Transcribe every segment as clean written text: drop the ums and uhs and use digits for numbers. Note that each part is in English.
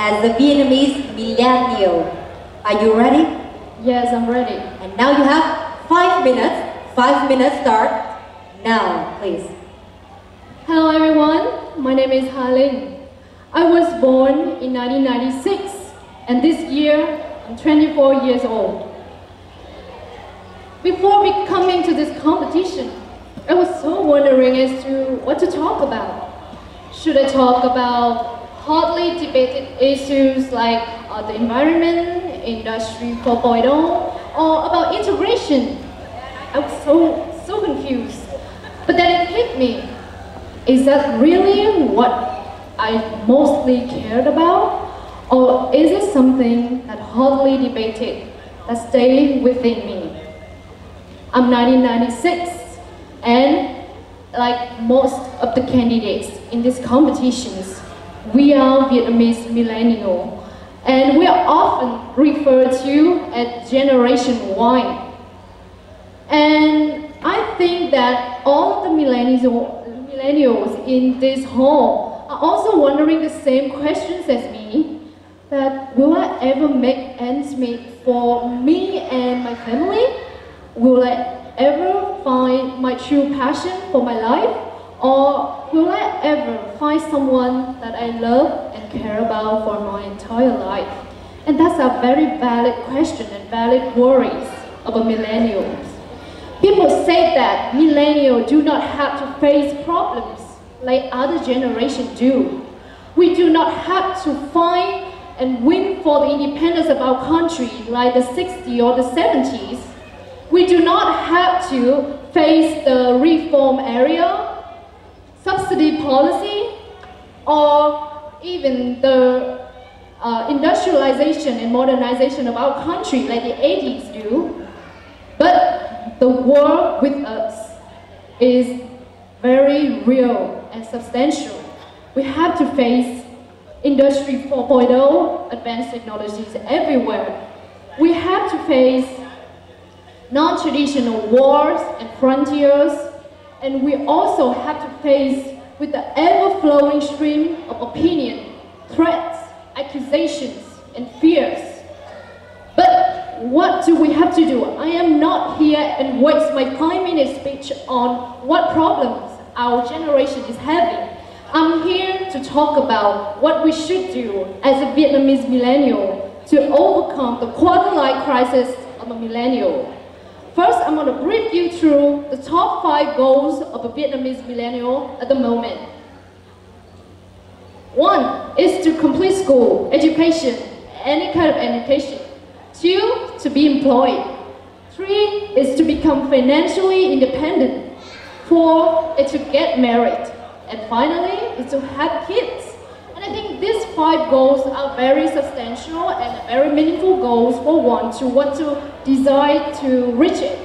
as a Vietnamese millennial. Are you ready? Yes, I'm ready. And now you have 5 minutes. 5 minutes start now, please. Hello everyone, my name is Ha Linh. I was born in 1996 and this year I'm 24 years old. Before coming to this competition, I was so wondering as to what to talk about. Should I talk about hotly debated issues like the environment, Industry 4.0, or about integration? I was so confused. But then it hit me. Is that really what I mostly cared about? Or is it something that hotly debated that stayed within me? I'm 1996, and like most of the candidates in these competitions, we are Vietnamese millennial, and we are often referred to as Generation Y. And I think that all the millennials in this hall are also wondering the same questions as me, that will I ever make ends meet for me and my family? Will I ever find my true passion for my life? Or will I ever find someone that I love and care about for my entire life? And that's a very valid question and valid worries of a millennials. People say that millennials do not have to face problems like other generations do. We do not have to fight and win for the independence of our country like the 60s or the 70s. We do not have to face the reform area, subsidy policy, or even the industrialization and modernization of our country like the 80s do. But the world with us is very real and substantial. We have to face Industry 4.0, advanced technologies everywhere. We have to face non-traditional wars and frontiers, and we also have to face with the ever-flowing stream of opinion, threats, accusations, and fears. But what do we have to do? I am not here and waste my 5-minute speech on what problems our generation is having. I'm here to talk about what we should do as a Vietnamese millennial to overcome the quarter-life crisis of a millennial. First, I'm going to brief you through the top 5 goals of a Vietnamese millennial at the moment. 1 is to complete school, education, any kind of education. 2, to be employed. 3 is to become financially independent. 4 is to get married. And finally, is to have kids. And I think these 5 goals are very substantial and very meaningful goals for one to want to desire to reach it.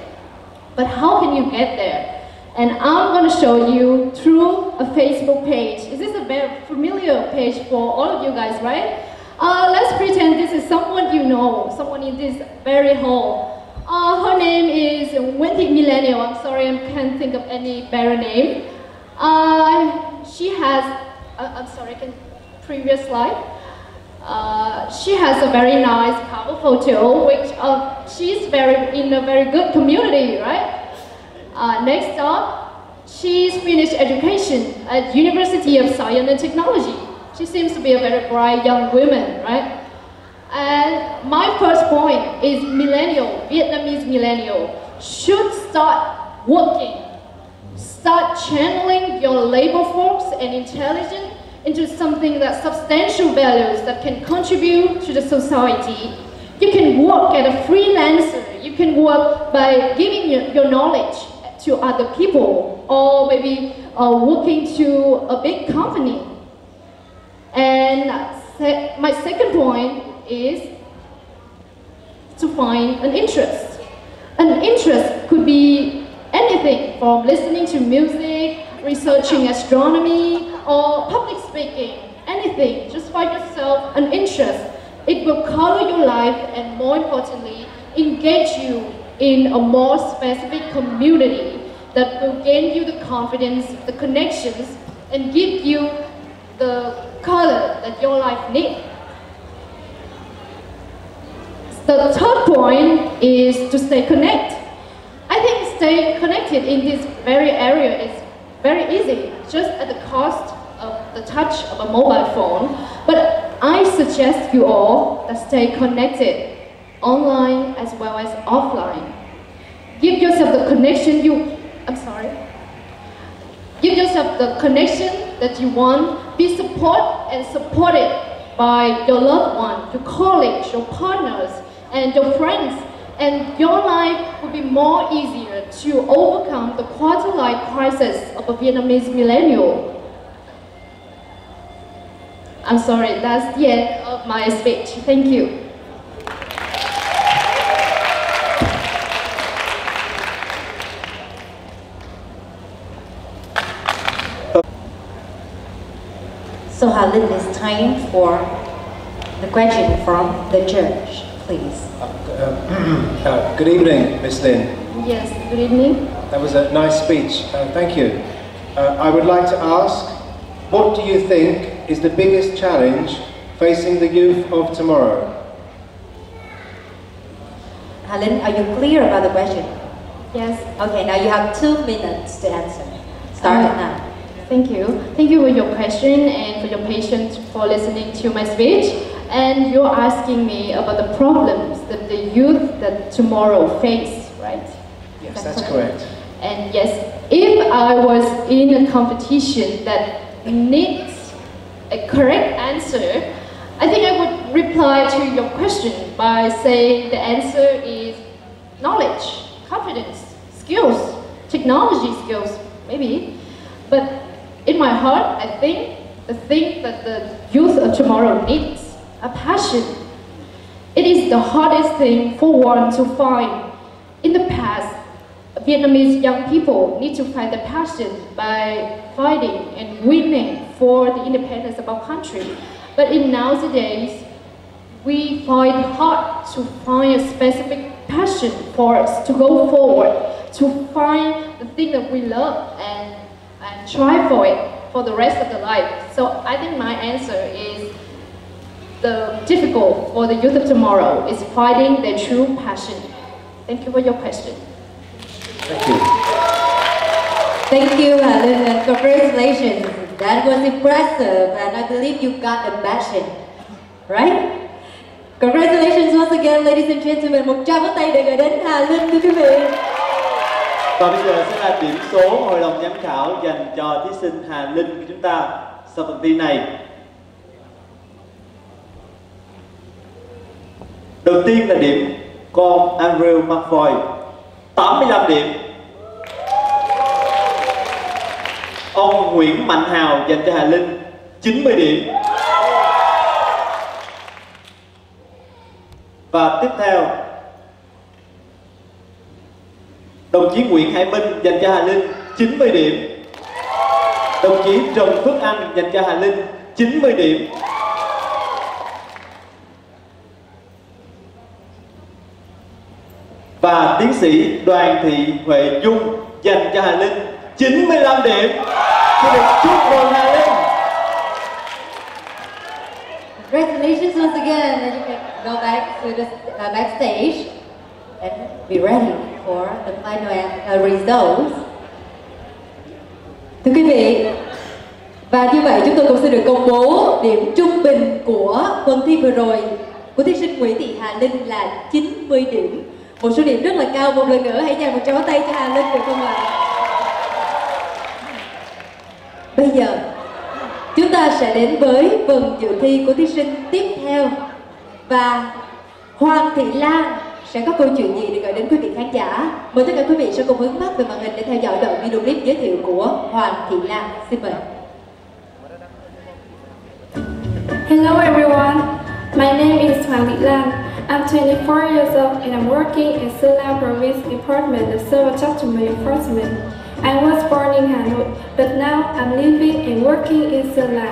But how can you get there? And I'm going to show you through a Facebook page. Is this a very familiar page for all of you guys, right? Let's pretend this is someone you know, someone in this very hall. Her name is Nguyễn Thị Millennial. I'm sorry, I can't think of any better name. She has, I'm sorry, previous slide. She has a very nice cover photo, which she's in a very good community, right? Next up, she's finished education at University of Science and Technology. She seems to be a very bright young woman, right? And my first point is millennial, Vietnamese millennial, should start working. Start channeling your labor force and intelligence into something that substantial values that can contribute to the society. You can work as a freelancer. You can work by giving your knowledge to other people, or maybe working to a big company. And my second point is to find an interest. An interest could be anything from listening to music, researching astronomy, or public speaking, anything. Just find yourself an interest. It will color your life and, more importantly, engage you in a more specific community that will gain you the confidence, the connections, and give you the color that your life needs. The third point is to stay connected. I think stay connected in this very area is very easy, just at the cost of the touch of a mobile phone. But I suggest you all to stay connected, online as well as offline. Give yourself the connection Give yourself the connection that you want. Be supported by your loved one, your colleagues, your partners, and your friends. And your life will be more easier to overcome the quarter-life crisis of a Vietnamese millennial. I'm sorry, that's the end of my speech. Thank you. So Hà-Linh, it's time for the question from the judge, please. Good evening, Miss Lin. Yes, good evening. That was a nice speech. Thank you. I would like to ask, what do you think is the biggest challenge facing the youth of tomorrow? Hà-Linh, are you clear about the question? Yes. Okay, now you have 2 minutes to answer. Start it now. Thank you. Thank you for your question and for your patience for listening to my speech. And you're asking me about the problems that the youth that tomorrow face, right? Yes, that's correct. And yes, if I was in a competition that needs a correct answer, I think I would reply to your question by saying the answer is knowledge, confidence, skills, technology skills, maybe. But in my heart, I think the thing that the youth of tomorrow needs a passion. It is the hardest thing for one to find. In the past, Vietnamese young people need to find the passion by fighting and winning for the independence of our country. But in nowadays, we find hard to find a specific passion for us to go forward, to find the thing that we love and try for it for the rest of the life. So I think my answer is the difficult for the youth of tomorrow is finding their true passion. Thank you for your question. Thank you. Thank you, Hà-Linh, and congratulations. That was impressive, and I believe you got the passion, right? Congratulations once again, ladies and gentlemen. Một tràng vỗ tay để gửi đến Hà-Linh, thưa quý vị. Và bây giờ sẽ là điểm số hội đồng giám khảo dành cho thí sinh Hà-Linh của chúng ta sau phần thi này. Đầu tiên là điểm con Andrew McFoy, 85 điểm. Ông Nguyễn Mạnh Hào dành cho Hà-Linh 90 điểm. Và tiếp theo, đồng chí Nguyễn Hải Minh dành cho Hà-Linh 90 điểm. Đồng chí Trần Phước Anh dành cho Hà-Linh 90 điểm. Và tiến sĩ Đoàn Thị Huệ Dung dành cho Hà-Linh 95 điểm. Xin được chúc mừng Hà-Linh. Congratulations once again, and you can go back to the backstage and be ready for the final results. Thưa quý vị, và như vậy chúng tôi cũng sẽ được công bố điểm trung bình của phần thi vừa rồi của thí sinh Nguyễn Thị Hà-Linh là 90 điểm. Một số điểm rất là cao. Một lần nữa hãy dành một tràng vỗ tay cho Hà-Linh được không ạ? Bây giờ chúng ta sẽ đến với phần dự thi của thí sinh tiếp theo, và Hoàng Thị Lan sẽ có câu chuyện gì để gửi đến quý vị khán giả. Mời tất cả quý vị sẽ cùng hướng mắt về màn hình để theo dõi đoạn video clip giới thiệu của Hoàng Thị Lan. Xin mời. Hello everyone, my name is Hoàng Thị Lan. I'm 24 years old and I'm working in Sơn La Province Department of Civil Judgment Enforcement. I was born in Hanoi, but now I'm living and working in Sơn La,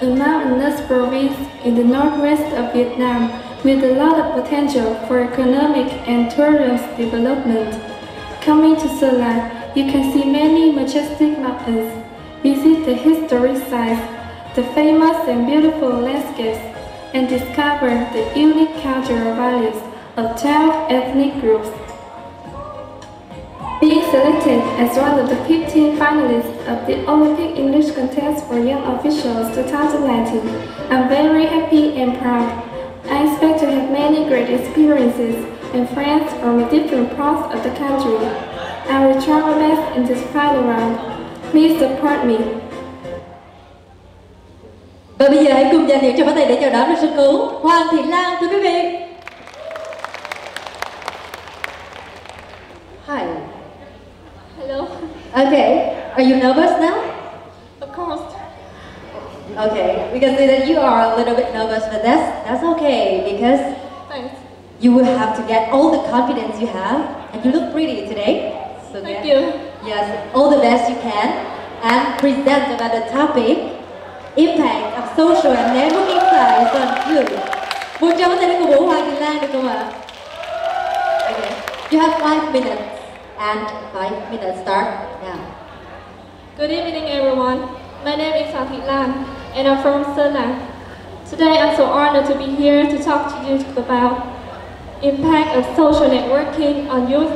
a mountainous province in the northwest of Vietnam with a lot of potential for economic and tourism development. Coming to Sơn La, you can see many majestic mountains, visit the historic sites, the famous and beautiful landscapes, and discover the unique cultural values of 12 ethnic groups. Being selected as one of the 15 finalists of the Olympic English Contest for Young Officials 2019, I'm very happy and proud. I expect to have many great experiences and friends from different parts of the country. I will try my best in this final round. Please support me. Và bây giờ hãy cùng dành những tràng pháo tay để chào đón lên sân khấu Hoàng Thị Lan, thưa quý vị. Hi. Hello. Okay, are you nervous now? Of course. Okay, we can see that you are a little bit nervous, but that's okay because Thanks. you will have to get all the confidence you have, and you look pretty today. So Thank you. Yes, all the best you can, and present about the topic, impact of social and networking sites on youth. Một tràng pháo tay để cổ vũ Hoàng Thị Lan được không ạ? Okay, you have 5 minutes, and 5 minutes start now. Good evening, everyone. My name is Hoàng Thị Lan, and I'm from Sơn La. Today, I'm so honored to be here to talk to you about impact of social networking on youth.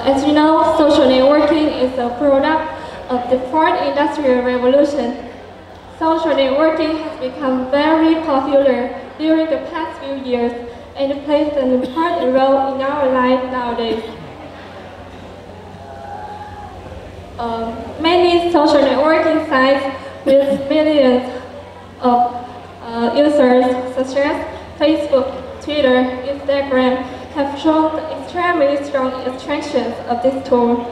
As you know, social networking is a product of the fourth industrial revolution. Social networking has become very popular during the past few years and plays an important role in our life nowadays. Many social networking sites with millions of users such as Facebook, Twitter, Instagram have shown extremely strong attractions of this tool,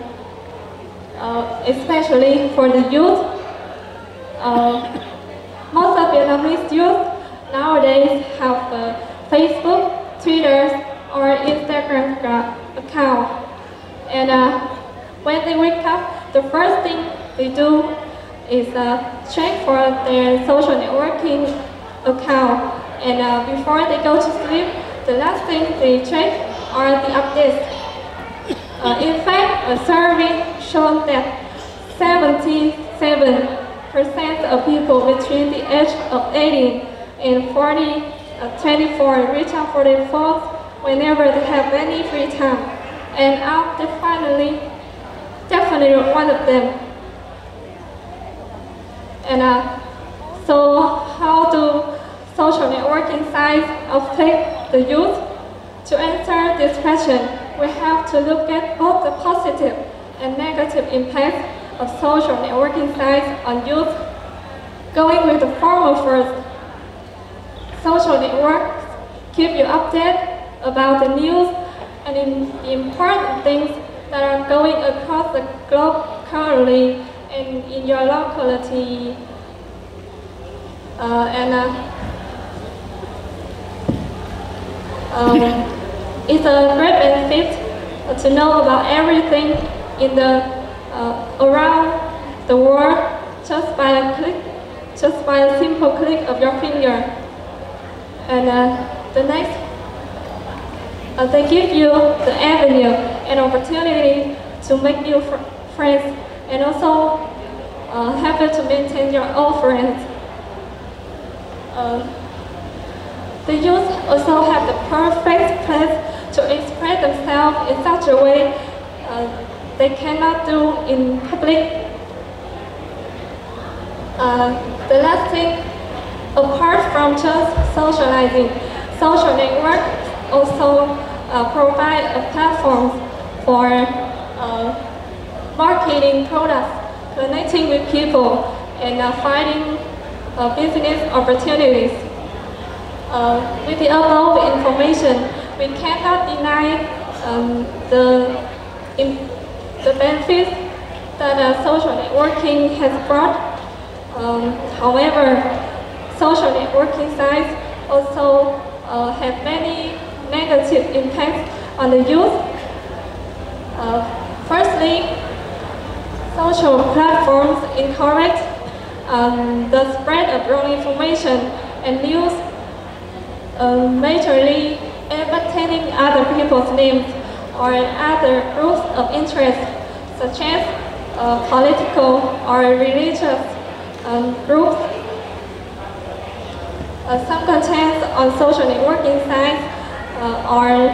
especially for the youth. Most of Vietnamese youth nowadays have Facebook, Twitter, or Instagram account, and when they wake up, the first thing they do is check for their social networking account, and before they go to sleep, the last thing they check are the updates. In fact, a survey showed that 77% of people between the age of 18 and 24 reach out for their phones whenever they have any free time, and I'm definitely one of them. And so how do social networking sites affect the youth? To answer this question, we have to look at both the positive and negative impacts of social networking sites on youth. Going with the former first, social networks keep you updated about the news and the important things that are going across the globe currently and in your locality. It's a great benefit to know about everything in the around the world just by a simple click of your finger. And the next, they give you the avenue and opportunity to make new friends, and also help you to maintain your old friends. The youth also have the perfect place to express themselves in such a way they cannot do in public. The last thing, apart from just socializing, social networks also provide a platform for marketing products, connecting with people, and finding business opportunities. With the above information, we cannot deny the benefits that social networking has brought. However, social networking sites also have many negative impacts on the youth. Firstly, social platforms encourage the spread of wrong information and news, majorly imitating other people's names or other groups of interest, such as political or religious groups. Some contents on social networking sites are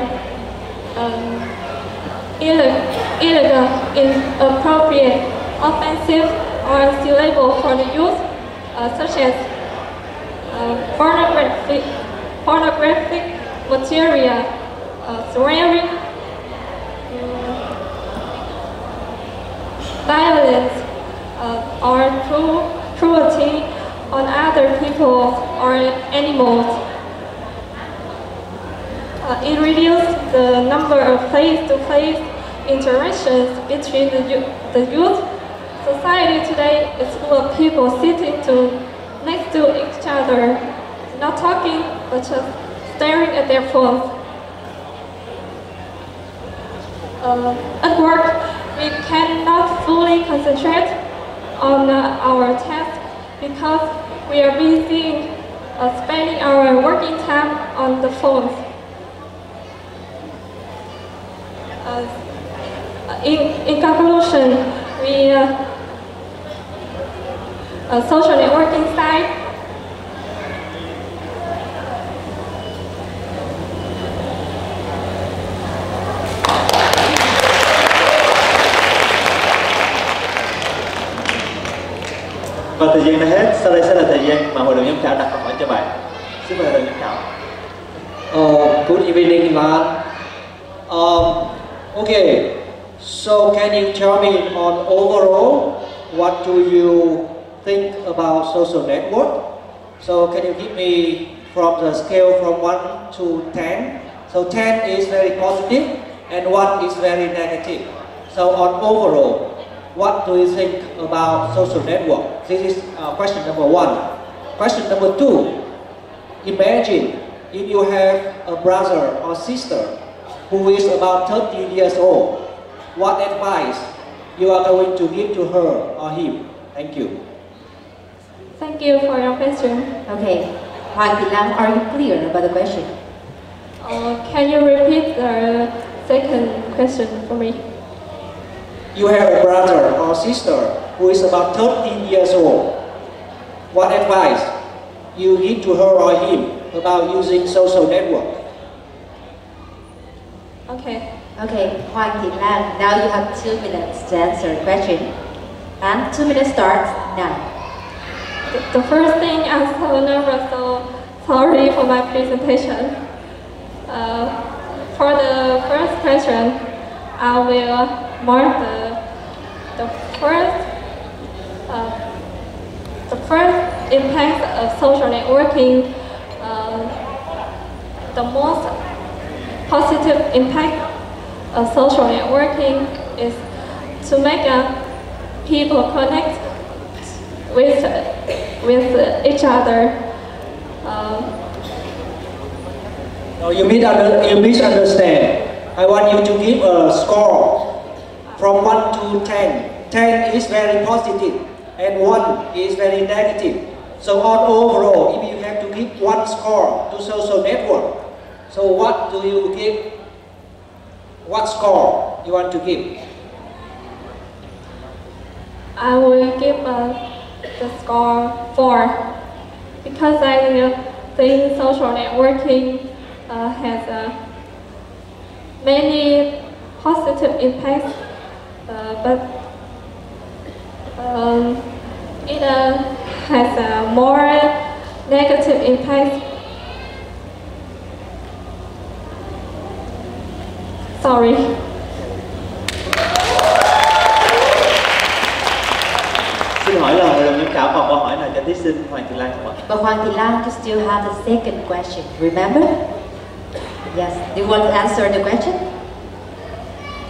illegal, inappropriate, offensive, or unsuitable for the youth, such as pornographic material, swearing, violence, or cruelty on other people or animals. It reduces the number of face-to-face interactions between the youth. Society today is full of people sitting next to each other, not talking, but just staring at their phones. At work, we cannot fully concentrate on our task because we are busy spending our working time on the phones. In conclusion, we social networking site Và thời gian đã hết, sau đây sẽ là thời gian mà hội đồng giám khảo đặt câu hỏi cho bạn. Xin mời hội đồng giám khảo. Good evening, Lan. Okay, so can you tell me on overall, what do you think about social network? So can you give me from the scale from 1 to 10? So 10 is very positive and 1 is very negative. So on overall, what do you think about social network? This is question number 1. Question number 2. Imagine if you have a brother or sister who is about 30 years old. What advice you are going to give to her or him? Thank you. Thank you for your question. Okay, Hoàng Thị Lan, are you clear about the question? Can you repeat the second question for me? You have a brother or sister who is about 30 years old. What advice you give to her or him about using social network? Okay. Okay, Hoàng Thị Lan, now you have 2 minutes to answer the question. And 2 minutes starts now. The first thing, I'm so nervous, so sorry for my presentation. For the first question, I will mark the first impact of social networking. The most positive impact of social networking is to make people connect with each other. No, you misunderstand. I want you to give a score from 1 to 10. 10 is very positive and 1 is very negative. So on overall, if you have to give 1 score to social network, so what do you give? What score you want to give? I will give the score 4 because I think social networking has many positive impacts, but it has more negative impacts. Sorry. Xin hỏi là hội đồng giám khảo còn câu hỏi nào cho thí sinh Hoàng Thị Lan không ạ? But Hoàng Thị Lan, you still have the second question, remember? Yes, do you want to answer the question?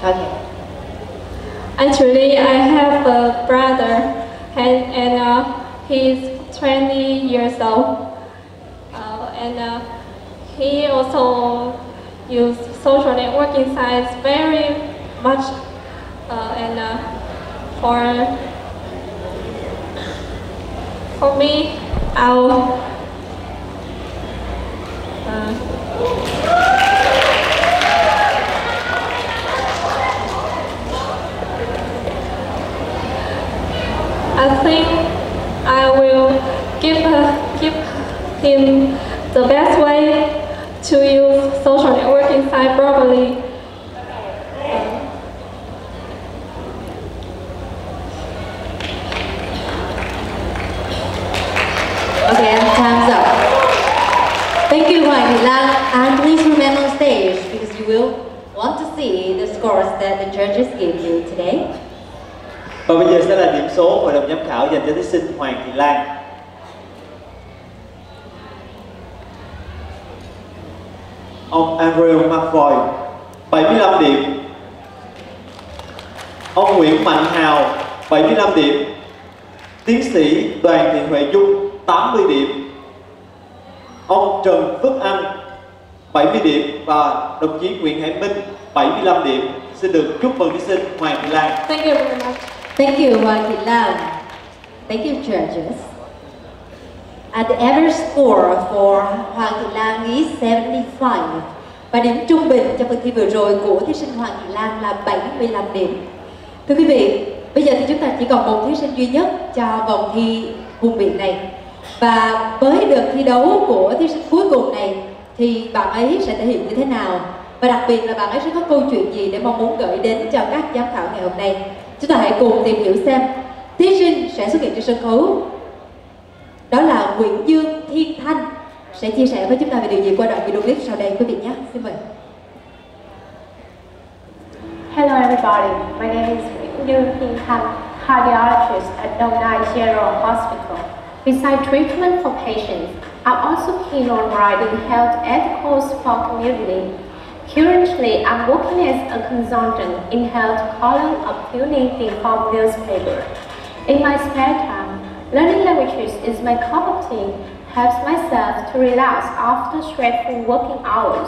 Okay. Actually, I have a brother, and he's 20 years old, and he also uses social networking sites very much, and for me, I think I will give him The best way to use social networking site properly. Okay, and time's up. Thank you, Hoàng Thị Lan, and please remain on stage because you will want to see the scores that the judges gave you today. Và bây giờ sẽ là điểm số hội đồng giám khảo dành cho thí sinh Hoàng Thị Lan. Ông Andrew McFoy 75 điểm. Ông Nguyễn Mạnh Hào 75 điểm. Tiến sĩ Đoàn Thị Huệ Dung 80 điểm. Ông Trần Phước Anh 70 điểm và đồng chí Nguyễn Hải Minh 75 điểm. Xin được chúc mừng thí sinh Hoàng Thị Lan. Thank you very much. Thank you, Hoàng Thị Lan. Thank you, judges. And the average score for Hoàng Thị Lan is 75. Và điểm trung bình trong phần thi vừa rồi của thí sinh Hoàng Thị Lan là 75 điểm. Thưa quý vị, bây giờ thì chúng ta chỉ còn một thí sinh duy nhất cho vòng thi vùng biển này. Và với đợt thi đấu của thí sinh cuối cùng này thì bạn ấy sẽ thể hiện như thế nào? Và đặc biệt là bạn ấy sẽ có câu chuyện gì để mong muốn gửi đến cho các giám khảo ngày hôm nay? Chúng ta hãy cùng tìm hiểu xem. Thí sinh sẽ xuất hiện trên sân khấu. Đó là Nguyễn Dương Thiên Thanh sẽ chia sẻ với chúng ta về điều gì qua đoạn video clip sau đây, quý vị nhé. Xin mời. Hello everybody, my name is Nguyễn Dương Thiên Thanh, cardiologist at Donai General Hospital. Besides treatment for patients, I'm also keen on writing health articles for community. Currently, I'm working as a consultant in health column of Tuning Inform newspaper. In my spare time, learning languages is my cup of tea, helps myself to relax after stressful working hours.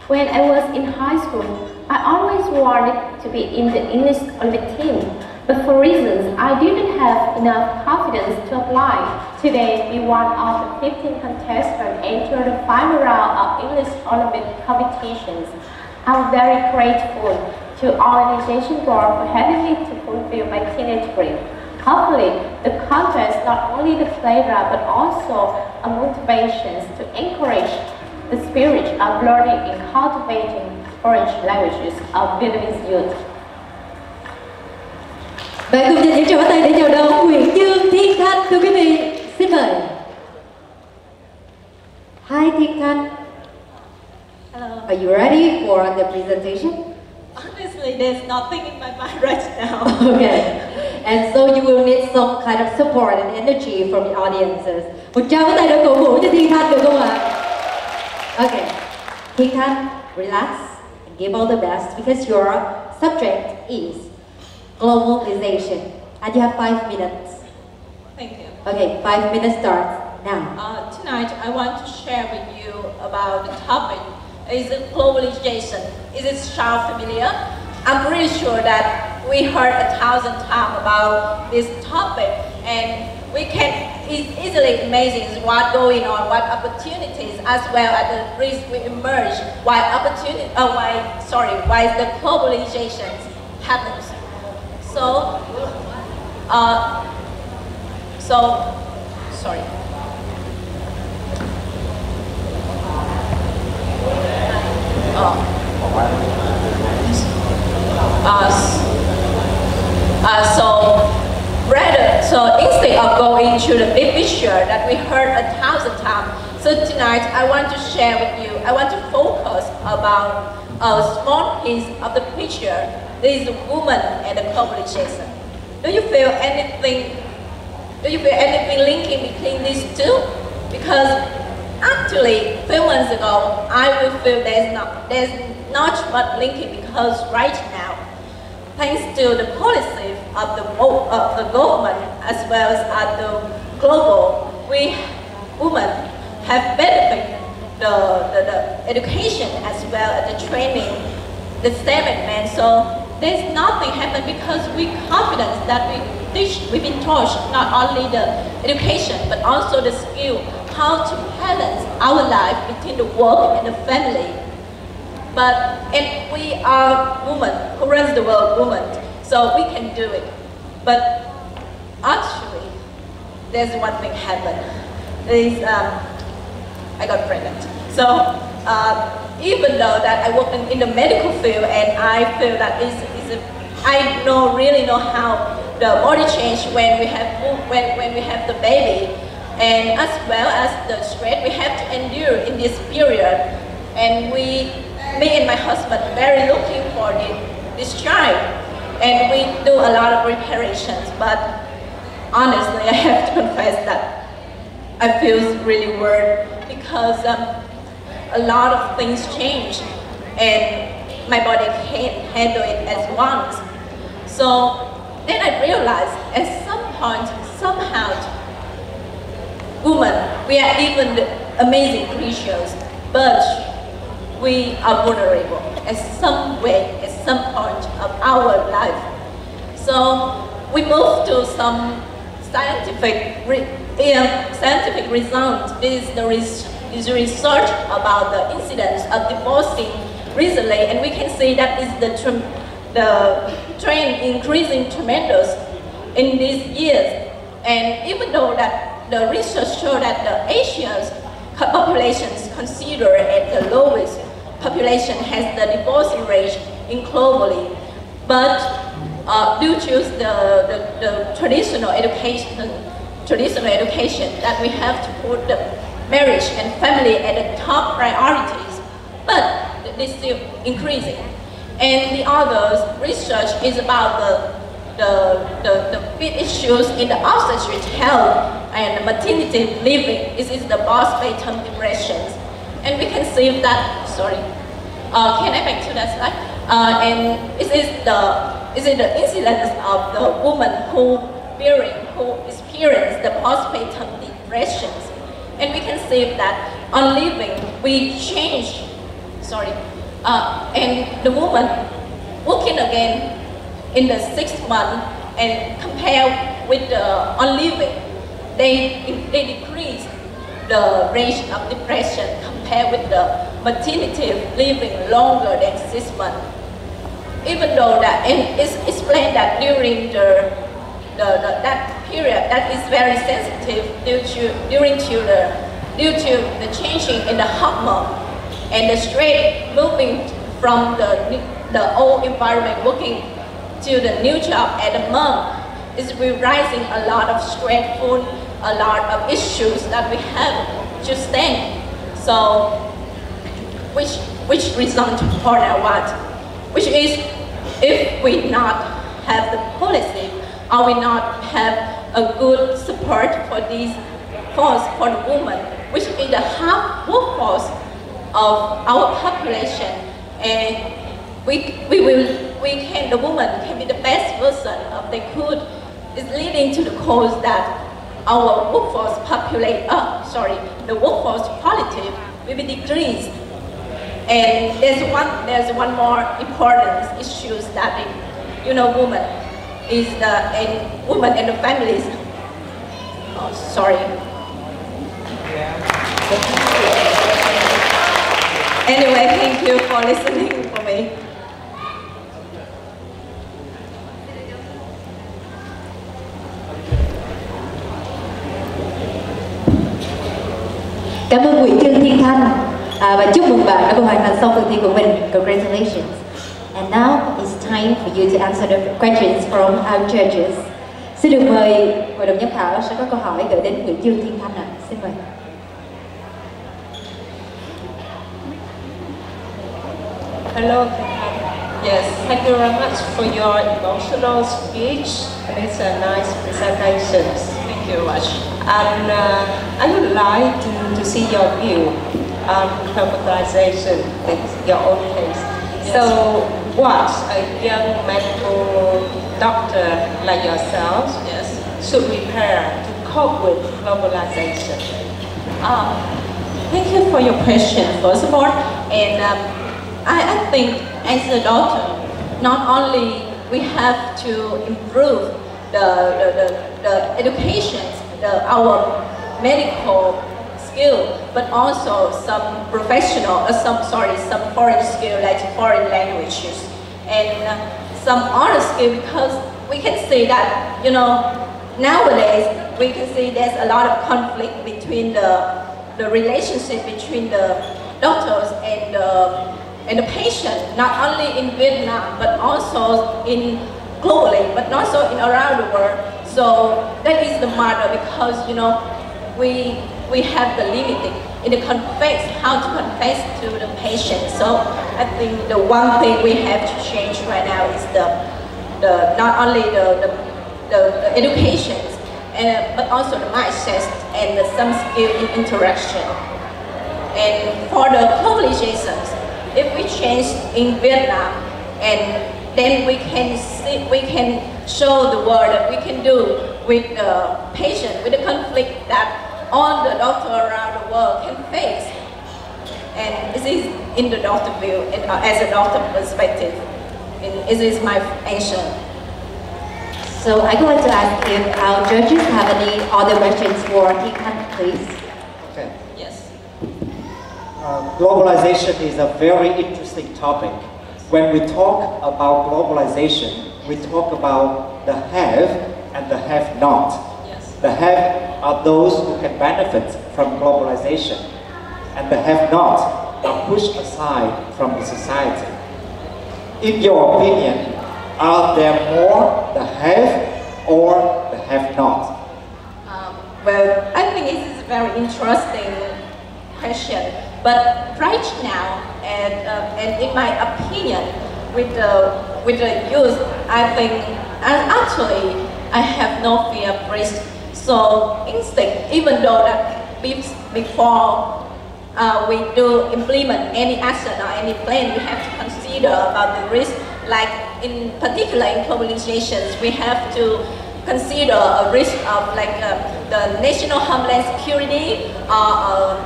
When I was in high school, I always wanted to be in the English Olympic team, but for reasons I didn't have enough confidence to apply. Today, we one of the 15 contestants enter the final round of English Olympic competitions. I'm very grateful to organization board for helping me to fulfill my teenage dream. Hopefully, the contest not only the playground but also a motivation to encourage the spirit of learning and cultivating foreign languages of Vietnamese youth. Và cùng dành những tràng pháo tay để chào đón Nguyễn Dương Thiên Thanh, thưa quý vị. Xin mời. Hi Thiên Thanh. Hello. Are you ready for the presentation? Honestly, there's nothing in my mind right now. Okay. And so you will need some kind of support and energy from the audiences. Một tràng pháo tay để cổ vũ cho Thiên Thanh được không ạ? Okay. Thiên Thanh, relax and give all the best because your subject is globalization. And you have 5 minutes. Thank you. Okay, 5 minutes starts now. Tonight, I want to share with you about the topic. Is globalization. Is it sound familiar? I'm pretty sure that we heard 1,000 times about this topic, and we can easily imagine what's going on, what opportunities, as well as the risks we emerge, why the globalization happens. Sorry. So instead of going to the big picture that we heard 1,000 times, so tonight I want to share with you, I want to focus about a small piece of the picture. This is the woman and the globalization. Do you feel anything linking between these two? Because actually, a few months ago, I will feel there's not much linking because right now, thanks to the policy of the government as well as at the global, we women have benefited the education as well as the training, the development. So there's nothing happen because we confident that we've been taught not only the education but also the skill how to balance our life between the work and the family. And we are women who runs the world, women, so we can do it. But actually, there's one thing happen. I got pregnant. So even though that I work in the medical field, and I feel that I really know how the body change when we have the baby, and as well as the stress we have to endure in this period. And me and my husband very looking for this child, and we do a lot of preparations. But honestly, I have to confess that I feel really worried because a lot of things change, and my body can't handle it at once. So then I realized at some point, somehow, women, we are even the amazing creatures, but we are vulnerable at some way, at some point of our life. So we moved to some scientific results. This is the research about the incidence of divorcing recently, and we can see that is the trend increasing tremendous in these years. And even though that the research show that the Asian populations considered at the lowest population has the divorcing rate in globally, but due to the traditional education that we have to put the marriage and family at the top priorities, but it's still increasing. And the other research is about the big issues in the obstetric health and maternity leaving. This is the postpartum depressions. And we can see that, sorry, can I back to that slide? And this is the incidence of the woman who experience the postpartum depressions. And we can see that on leaving, we change, and the woman working again in the 6th month, and compare with the on leaving, they decrease the rate of depression compared with the maternity leaving longer than 6 months. Even though that, and it's explained that during that period that is very sensitive due to the changing in the hormone and the stress moving from the old environment working to the new job at the mom is rising a lot of stressful, a lot of issues that we have to stand. So which result for what? Which is if we not have the policy or we not have a good support for these force for the woman, which is the half workforce of our population, and the woman can be the best version of they could, is leading to the cause that our workforce the workforce quality will be decreased. And there's one more important issue that woman is women and the families. Oh, sorry. Anyway, thank you for listening for me. Cảm ơn Nguyễn Trương Thiên Thanh và chúc mừng bạn đã hoàn thành xong phần thi của mình. Congratulations. And now it's time for you to answer the questions from our judges. Xin được mời hội đồng giám khảo sẽ có câu hỏi gửi đến Nguyễn Trương Thiên Thanh ạ. Xin mời. Hello. Yes, thank you very much for your emotional speech. It's a nice presentation. Thank you very much. And I would like to see your view on privatization in your own case. Yes. So, what a young medical doctor like yourself should prepare to cope with globalization? Thank you for your question, first of all. And I think as a doctor, not only we have to improve the education, our medical skill, but also some professional, some foreign skill like foreign languages, and some other skill, because we can see that nowadays we can see there's a lot of conflict between the the relationship between the doctors and the patient, not only in Vietnam but also in globally, but also in around the world. So that is the matter, because we have the limiting in the how to confess to the patient. So I think the one thing we have to change right now is the not only the education, but also the mindset and some skill in interaction. And for the globalizations, if we change in Vietnam, and then we can show the world that we can do with the patient, with the conflict that all the doctors around the world can face. And this is in the doctor view, and as a doctor perspective, and this is my answer. So I would like to ask if our judges have any other questions for Thanh, please. Okay. Yes. Globalization is a very interesting topic. When we talk about globalization, we talk about the have and the have-not. Yes. The have are those who can benefit from globalization, and the have-not are pushed aside from the society. In your opinion, are there more the have or the have-not? Well, I think it is a very interesting question. But right now, and in my opinion, with the youth, I think actually I have no fear of risk. So instinct, even though that before we do implement any action or any plan, we have to consider about the risk. Like in particular in globalizations, we have to consider a risk of like the national homeland security, or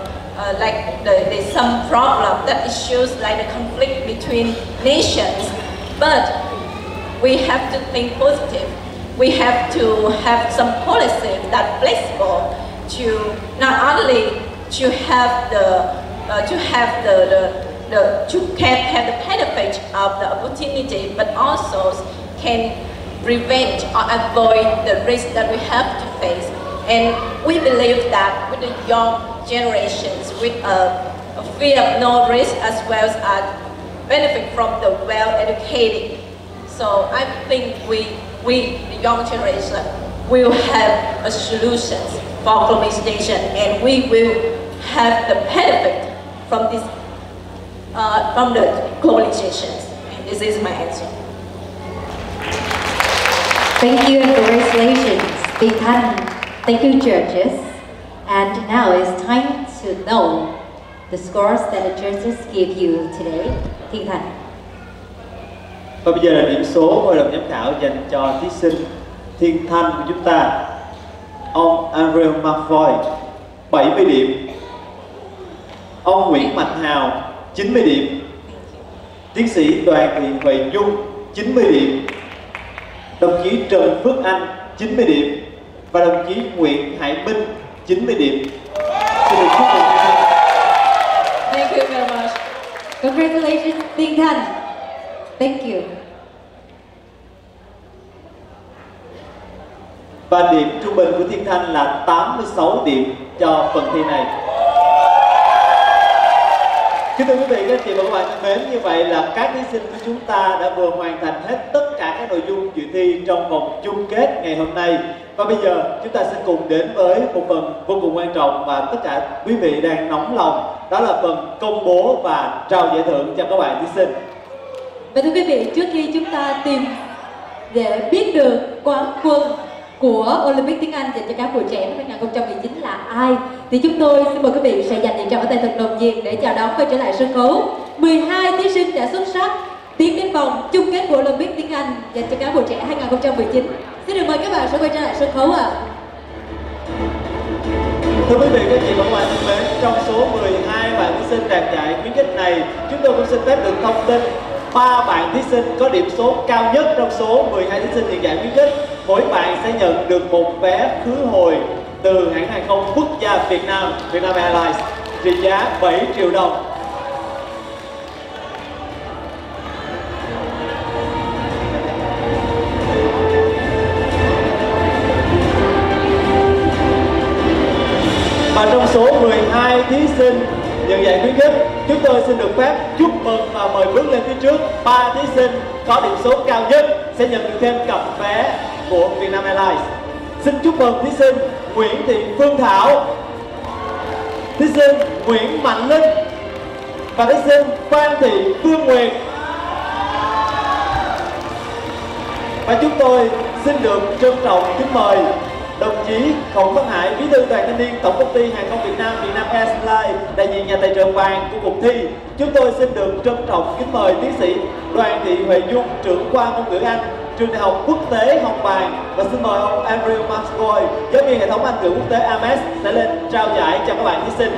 like there's some problem that issues like the conflict between nations. But we have to think positive. We have to have some policies that flexible to not only to have the benefit of the opportunity, but also can prevent or avoid the risk that we have to face. And we believe that with the young generations, with a fear of no risk as well as benefit from the well-educated. So I think we the young generation will have a solution for globalization, and we will have the benefit from this from the globalizations. And this is my answer. Thank you and congratulations, Thanh. Thank you, judges. And now it's time to know the scores that the judges give you today. Thanh. Và bây giờ là điểm số hội đồng giám khảo dành cho thí sinh Thiên Thanh của chúng ta. Ông Ariel McFoy 70 điểm. Ông Nguyễn Mạnh Hào 90 điểm. Tiến sĩ Đoàn Thị Huệ Dung 90 điểm. Đồng chí Trần Phước Anh 90 điểm. Và đồng chí Nguyễn Hải Minh 90 điểm. Xin được chúc mừng Thiên Thanh. Thank you very much. Congratulations, Thanh. Thank you. Và điểm trung bình của Thiên Thanh là 86 điểm cho phần thi này. Kính thưa quý vị, các chị và các bạn thân mến, như vậy là các thí sinh của chúng ta đã vừa hoàn thành hết tất cả các nội dung dự thi trong vòng chung kết ngày hôm nay. Và bây giờ chúng ta sẽ cùng đến với một phần vô cùng quan trọng mà tất cả quý vị đang nóng lòng, đó là phần công bố và trao giải thưởng cho các bạn thí sinh. Và thưa quý vị, trước khi chúng ta tìm để biết được quán quân của Olympic Tiếng Anh dành cho cán bộ trẻ năm 2019 là ai, thì chúng tôi xin mời quý vị sẽ dành những tràng pháo tay thật nồng nhiệt để chào đón quay trở lại sân khấu 12 thí sinh đã xuất sắc tiến đến vòng chung kết của Olympic Tiếng Anh dành cho cán bộ trẻ 2019. Xin được mời các bạn sẽ quay trở lại sân khấu ạ. Thưa quý vị, các chị và các bạn thân mến, trong số 12 bạn thí sinh đạt giải khuyến khích này, chúng tôi cũng xin phép được thông tin 3 bạn thí sinh có điểm số cao nhất trong số 12 thí sinh nhận giải khuyến khích. Mỗi bạn sẽ nhận được một vé khứ hồi từ hãng hàng không quốc gia Việt Nam, Vietnam Airlines, trị giá 7 triệu đồng. Và trong số 12 thí sinh nhận giải khuyến khích, chúng tôi xin được phép chúc mừng và mời bước lên phía trước 3 thí sinh có điểm số cao nhất sẽ nhận được thêm cặp vé của Vietnam Airlines. Xin chúc mừng thí sinh Nguyễn Thị Phương Thảo, thí sinh Nguyễn Mạnh Linh và thí sinh Phan Thị Phương Nguyệt. Và chúng tôi xin được trân trọng kính mời đồng chí Khổng Văn Hải, Bí thư Đoàn Thanh niên Tổng công ty Hàng không Việt Nam Vietnam Airlines, đại diện nhà tài trợ vàng của cuộc thi. Chúng tôi xin được trân trọng kính mời tiến sĩ Đoàn Thị Huệ Dung, trưởng khoa ngôn ngữ Anh, trường Đại học Quốc tế Hồng Bàng, và xin mời ông Andrew Maxboy, giáo viên hệ thống Anh ngữ quốc tế AMS sẽ lên trao giải cho các bạn thí sinh.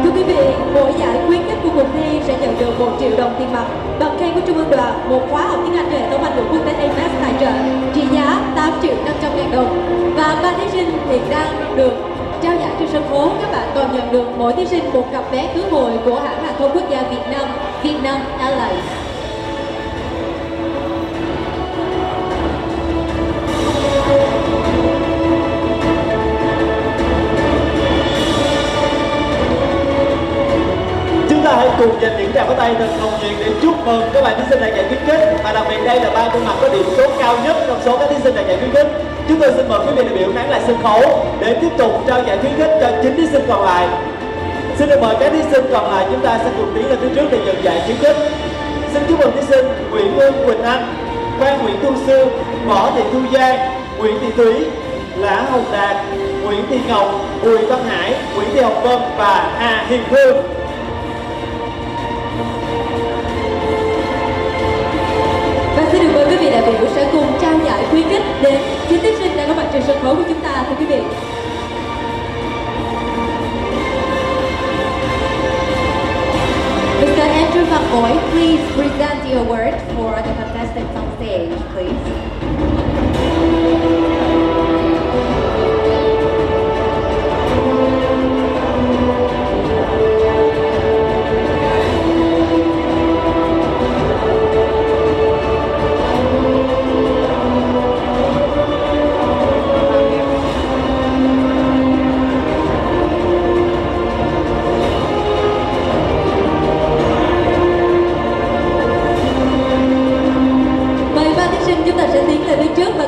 Thưa quý vị, mỗi giải khuyến khích của cuộc thi sẽ nhận được 1 triệu đồng tiền mặt, bằng khen của Trung ương Đoàn, một khóa học tiếng Anh cho hệ thống Anh ngữ quốc tế AMS tài trợ trị giá 8.500.000 đồng. Và 3 thí sinh hiện đang được trao giải trên sân khấu. Các bạn còn nhận được mỗi thí sinh một cặp vé khứ hồi của hãng hàng không quốc gia Việt Nam, Vietnam Airlines. Chúng ta hãy cùng dành những tràng pháo tay thật nồng nhiệt để chúc mừng các bạn thí sinh đạt giải khuyến khích, và đặc biệt đây là 3 gương mặt có điểm số cao nhất trong số các thí sinh đạt giải khuyến khích. Chúng tôi xin mời quý vị đại biểu nán lại sân khấu để tiếp tục trao giải khuyến khích cho 9 thí sinh còn lại. Xin được mời các thí sinh còn lại, chúng ta sẽ cùng tiến lên phía trước để nhận giải khuyến khích. Xin chúc mừng thí sinh Nguyễn Ương Quỳnh Anh, Phan Nguyễn Thu Sương, Võ Thị Thu Giang, Nguyễn Thị Thúy, Lã Hồng Đạt, Nguyễn Thị Ngọc, Bùi Văn Hải, Nguyễn Thị Hồng Vân và Hà Hiền Phương. Và xin được mời quý vị đại biểu sẽ cùng trao giải khuyến khích đến 9 thí sinh đang có mặt trên sân khấu của chúng ta, thưa quý vị. Mr. Andrew McCoy, please present the award for the contestants on stage, please.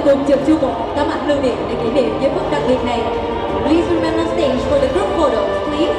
Cùng chụp chung một tấm ảnh lưu niệm để kỷ niệm giây phút đặc biệt này. Please remain on stage for the group photos, please.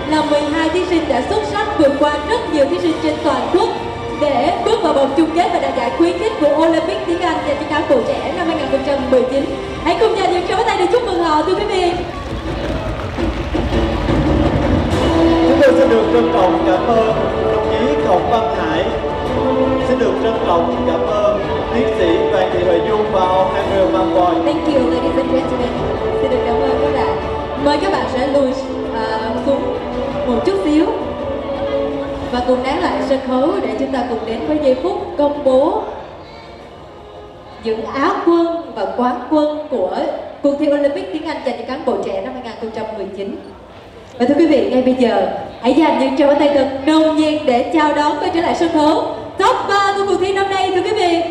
Là 12 thí sinh đã xuất sắc vượt qua rất nhiều thí sinh trên toàn quốc để bước vào vòng chung kết và đạt giải khuyến khích của Olympic Tiếng Anh dành cho cán bộ trẻ năm 2019. Hãy cùng dành những tràng pháo tay để chúc mừng họ, thưa quý vị. Chúng tôi xin được trân trọng cảm ơn đồng chí Khổng Văn Hải, xin được trân trọng cảm ơn tiến sĩ Đoàn Thị Huệ Dung và ông Andrew Maxboy. Thank you, ladies and gentlemen. Xin được cảm ơn các bạn. Mời các bạn sẽ lùi xuống một chút xíu và cùng nán lại sân khấu để chúng ta cùng đến với giây phút công bố những Á quân và quán quân của cuộc thi Olympic Tiếng Anh dành cho cán bộ trẻ năm 2019. Và thưa quý vị, ngay bây giờ hãy dành những tràng pháo tay thật nồng nhiệt để chào đón quay trở lại sân khấu top 3 của cuộc thi năm nay, thưa quý vị.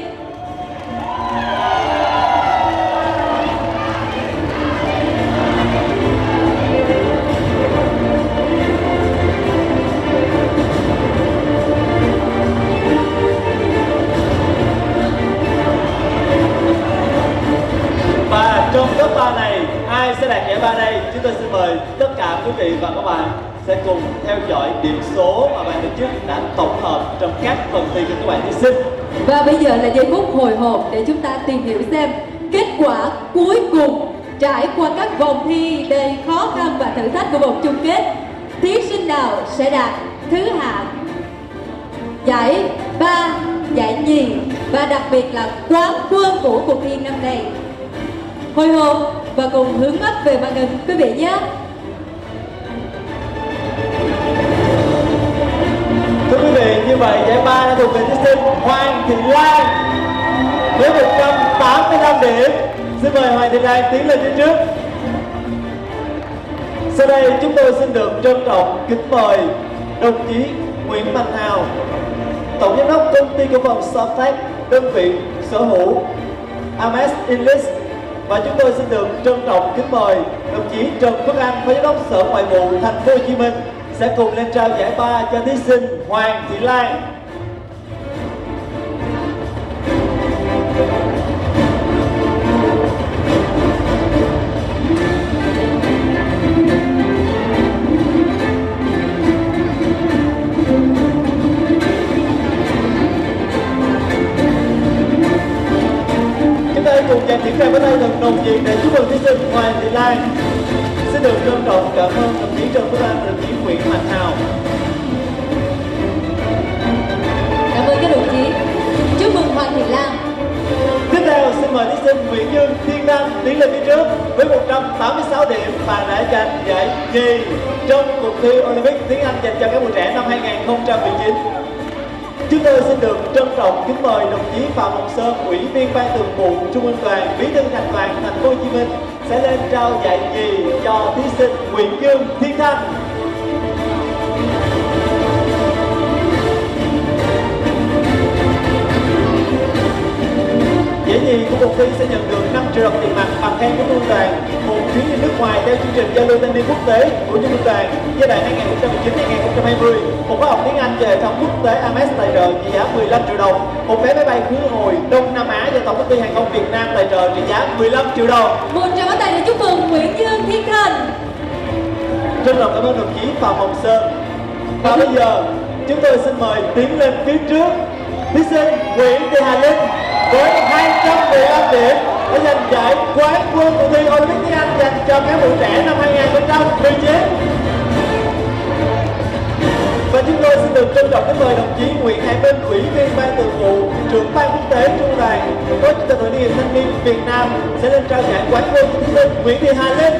Và trong top 3 này, ai sẽ đạt giải ba đây? Chúng tôi xin mời tất cả quý vị và các bạn sẽ cùng theo dõi điểm số mà ban tổ chức đã tổng hợp trong các phần thi của các bạn thí sinh. Và bây giờ là giây phút hồi hộp để chúng ta tìm hiểu xem kết quả cuối cùng trải qua các vòng thi đầy khó khăn và thử thách của vòng chung kết. Thí sinh nào sẽ đạt thứ hạng, giải ba, giải nhì và đặc biệt là quán quân của cuộc thi năm nay. Hồi hộp và cùng hướng mắt về màn hình quý vị nhé. Thưa quý vị, như vậy giải ba đã thuộc về thí sinh Hoàng Thị Lan với 185 điểm. Xin mời Hoàng Thị Lan tiến lên phía trước. Sau đây chúng tôi xin được trân trọng kính mời đồng chí Nguyễn Mạnh Hào, Tổng Giám đốc Công ty Cổ phần Softech, đơn vị sở hữu AMS English. Và chúng tôi xin được trân trọng kính mời đồng chí Trần Quốc Anh, Phó Giám đốc Sở Ngoại vụ Tp.HCM sẽ cùng lên trao giải ba cho thí sinh Hoàng Thị Lan. Chúng ta hãy cùng dành những tràng pháo tay thật nồng nhiệt để chúc mừng thí sinh Hoàng Thị Lan. Xin được trân trọng cảm ơn đồng chí Trần Quốc Anh và đồng chí Nguyễn Mạnh Hào. Cảm ơn các đồng chí. Chúc mừng Hoàng Thị Lan. Tiếp theo xin mời thí sinh Nguyễn Dương Thiên Thanh tiến lên phía trước với 186 điểm và đã giành giải nhì trong cuộc thi Olympic Tiếng Anh dành cho các bạn trẻ năm 2019. Chúng tôi xin được trân trọng kính mời đồng chí Phạm Hồng Sơn, Ủy viên Ban Thường vụ Trung ương Đoàn, Bí thư Thành đoàn Tp.HCM sẽ lên trao giải nhì cho thí sinh Nguyễn Dương Thiên Thanh. Giải nhì của cuộc thi sẽ nhận được 5 triệu đồng tiền mặt bằng khen của Trung ương Đoàn, một chuyến đi nước ngoài theo chương trình giao lưu thanh niên quốc tế của Trung ương Đoàn giai đoạn 2019-2020, một khóa học tiếng Anh về hệ thống quốc tế AMS tài trợ trị giá 15 triệu đồng, một vé máy bay khứ hồi Đông Nam Á do Tổng công ty Hàng không Việt Nam tài trợ trị giá 15 triệu đồng. Một tràng pháo tay để chúc mừng Nguyễn Dương Thiên Thanh. Trân trọng cảm ơn đồng chí Phạm Hồng Sơn. Và bây giờ chúng tôi xin mời tiến lên phía trước thí sinh Nguyễn Thị Hà Linh với 215 điểm đã giành giải quán quân cuộc thi Olympic Tiếng Anh dành cho các bạn trẻ năm 2019. Và chúng tôi xin được trân trọng kính mời đồng chí Nguyễn Hải Minh, Ủy viên Ban Thường vụ, trưởng Ban Quốc tế Trung ương Đoàn, Phó Chủ tịch Hội Liên hiệp Thanh niên Việt Nam sẽ lên trao giải quán quân của thí sinh Nguyễn Thị Hà Linh.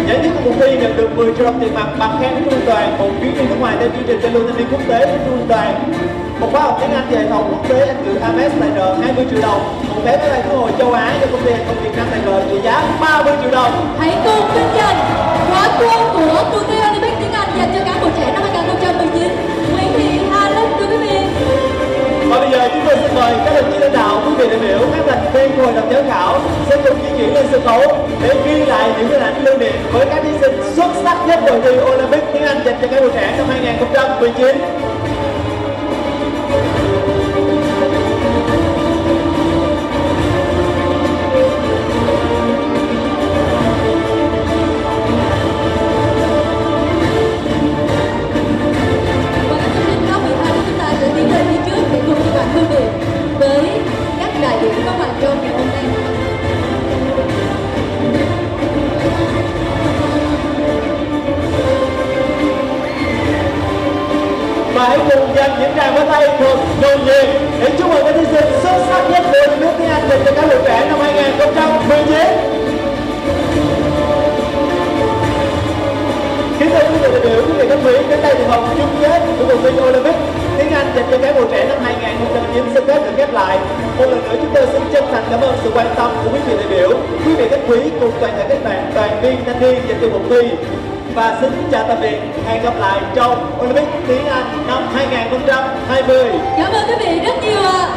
Giải nhất của cuộc thi nhận được 10 triệu đồng tiền mặt bằng khen của Trung ương Đoàn, một chuyến đi nước ngoài theo chương trình giao lưu thanh niên quốc tế của Trung ương Đoàn, một khóa học tiếng Anh về hệ thống quốc tế Anh ngữ AMS tài trợ 20 triệu đồng, một vé máy bay khứ hồi châu Á do công ty Hàng không Việt Nam tài trợ trị giá 30 triệu đồng. Hãy cùng vinh danh quán quân của cuộc thi Olympic Tiếng Anh dành cho cán bộ trẻ năm 2019 Nguyễn Thị Hà Linh, thưa quý vị. Và bây giờ chúng tôi xin mời các đồng chí lãnh đạo, quý vị đại biểu, các thành viên của hội đồng giám khảo sẽ cùng di chuyển lên sân khấu để ghi lại những hình ảnh lưu niệm với các thí sinh xuất sắc nhất cuộc thi Olympic Tiếng Anh dành cho các bạn trẻ năm 2019. Với các đại biểu có mặt trong ngày hôm nay. Và hãy cùng dành những tràng pháo tay thật nồng nhiệt để chúc mừng các thí sinh xuất sắc nhất của Olympic Tiếng Anh dành cho các bạn trẻ năm 2019. Kính thưa quý vị đại biểu, quý vị thân mến, đến đây thì vòng chung kết của cuộc thi Olympic Tiếng Anh dành cho các bạn trẻ năm 2019 xin phép được khép lại. Một lần nữa chúng tôi xin chân thành cảm ơn sự quan tâm của quý vị đại biểu, quý vị khách quý cùng toàn thể các bạn đoàn viên thanh niên dành cho cuộc thi. Và xin chào tạm biệt, hẹn gặp lại trong Olympic Tiếng Anh năm 2020. Cảm ơn quý vị rất nhiều ạ.